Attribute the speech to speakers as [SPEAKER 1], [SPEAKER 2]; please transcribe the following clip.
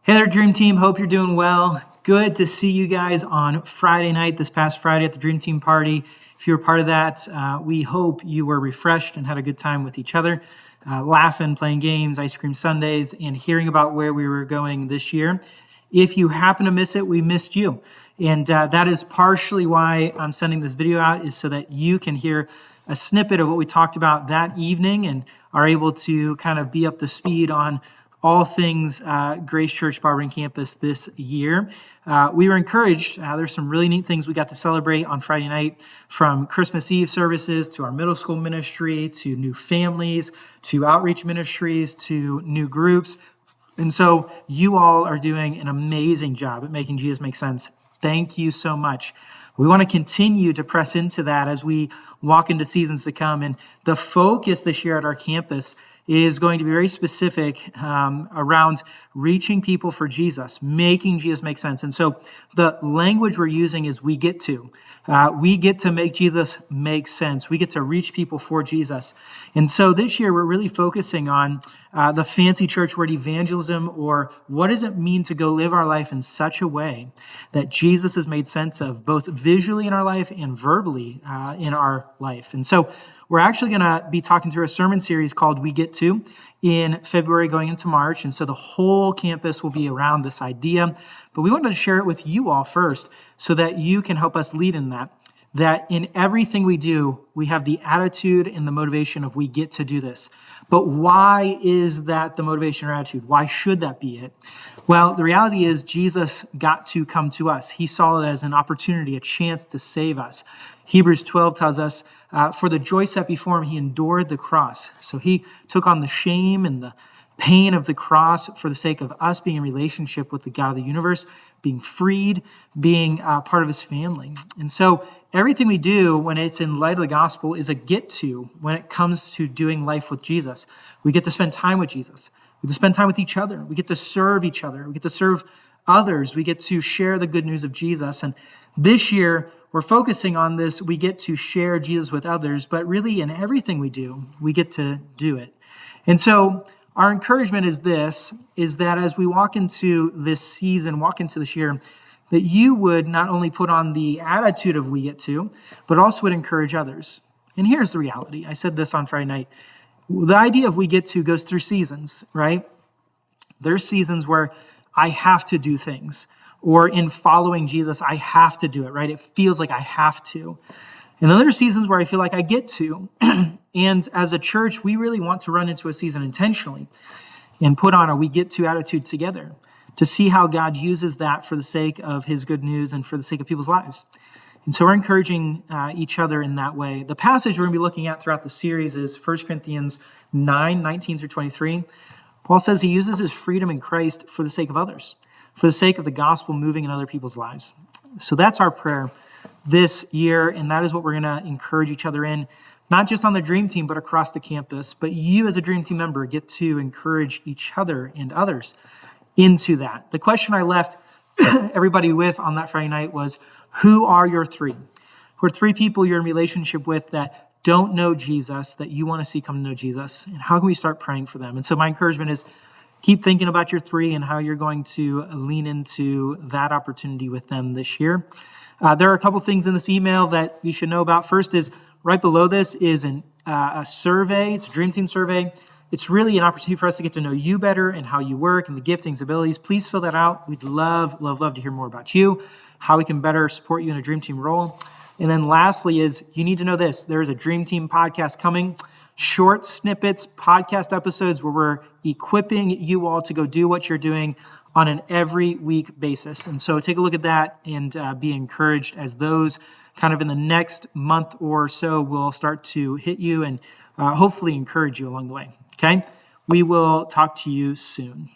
[SPEAKER 1] Hey there, Dream Team. Hope you're doing well. Good to see you guys on Friday night, this past Friday at the Dream Team party. If you were part of that, we hope you were refreshed and had a good time with each other, laughing, playing games, ice cream sundaes, and hearing about where we were going this year. If you happen to miss it, we missed you. And that is partially why I'm sending this video out, is so that you can hear a snippet of what we talked about that evening and are able to kind of be up to speed on all things Grace Church Barberton campus this year. We were encouraged. There's some really neat things we got to celebrate on Friday night, from Christmas Eve services to our middle school ministry to new families to outreach ministries to new groups. And so you all are doing an amazing job at making Jesus make sense. Thank you so much. We want to continue to press into that as we walk into seasons to come. And the focus this year at our campus is going to be very specific around reaching people for Jesus, making Jesus make sense. And so the language we're using is we get to. We get to make Jesus make sense. We get to reach people for Jesus. And so this year we're really focusing on the fancy church word evangelism, or what does it mean to go live our life in such a way that Jesus has made sense of, both visually in our life and verbally in our life. And so we're actually going to be talking through a sermon series called We Get To in February going into March. And so the whole campus will be around this idea. But we wanted to share it with you all first so that you can help us lead in that in everything we do, we have the attitude and the motivation of we get to do this. But why is that the motivation or attitude? Why should that be it? Well, the reality is Jesus got to come to us. He saw it as an opportunity, a chance to save us. Hebrews 12 tells us, for the joy set before him, he endured the cross. So he took on the shame and the pain of the cross for the sake of us being in relationship with the God of the universe, being freed, being part of his family. And so everything we do when it's in light of the gospel is a get to when it comes to doing life with Jesus. We get to spend time with Jesus. We get to spend time with each other. We get to serve each other. We get to serve others. We get to share the good news of Jesus. And this year, we're focusing on this. We get to share Jesus with others, but really in everything we do, we get to do it. And so our encouragement is that as we walk into this season, walk into this year, that you would not only put on the attitude of we get to, but also would encourage others. And here's the reality. I said this on Friday night. The idea of we get to goes through seasons, right? There's seasons where I have to do things, or in following Jesus, I have to do it, right? It feels like I have to. And then there's seasons where I feel like I get to. And as a church, we really want to run into a season intentionally and put on a we get to attitude together to see how God uses that for the sake of his good news and for the sake of people's lives. And so we're encouraging each other in that way. The passage we're going to be looking at throughout the series is 1 Corinthians 9, 19 through 23. Paul says he uses his freedom in Christ for the sake of others, for the sake of the gospel moving in other people's lives. So that's our prayer this year, and that is what we're going to encourage each other in, not just on the Dream Team, but across the campus. But you as a Dream Team member get to encourage each other and others into that. The question I left everybody with on that Friday night was, who are your three? Who are three people you're in relationship with that don't know Jesus, that you want to see come to know Jesus? And how can we start praying for them? And so my encouragement is, keep thinking about your three and how you're going to lean into that opportunity with them this year. There are a couple things in this email that you should know about. First is, right below this is a survey. It's a Dream Team survey. It's really an opportunity for us to get to know you better and how you work and the giftings, abilities. Please fill that out. We'd love to hear more about you, how we can better support you in a Dream Team role. And then lastly is, you need to know this. There is a Dream Team podcast coming. Short snippets, podcast episodes where we're equipping you all to go do what you're doing on an every week basis. And so take a look at that and be encouraged as those kind of in the next month or so will start to hit you and hopefully encourage you along the way. Okay? We will talk to you soon.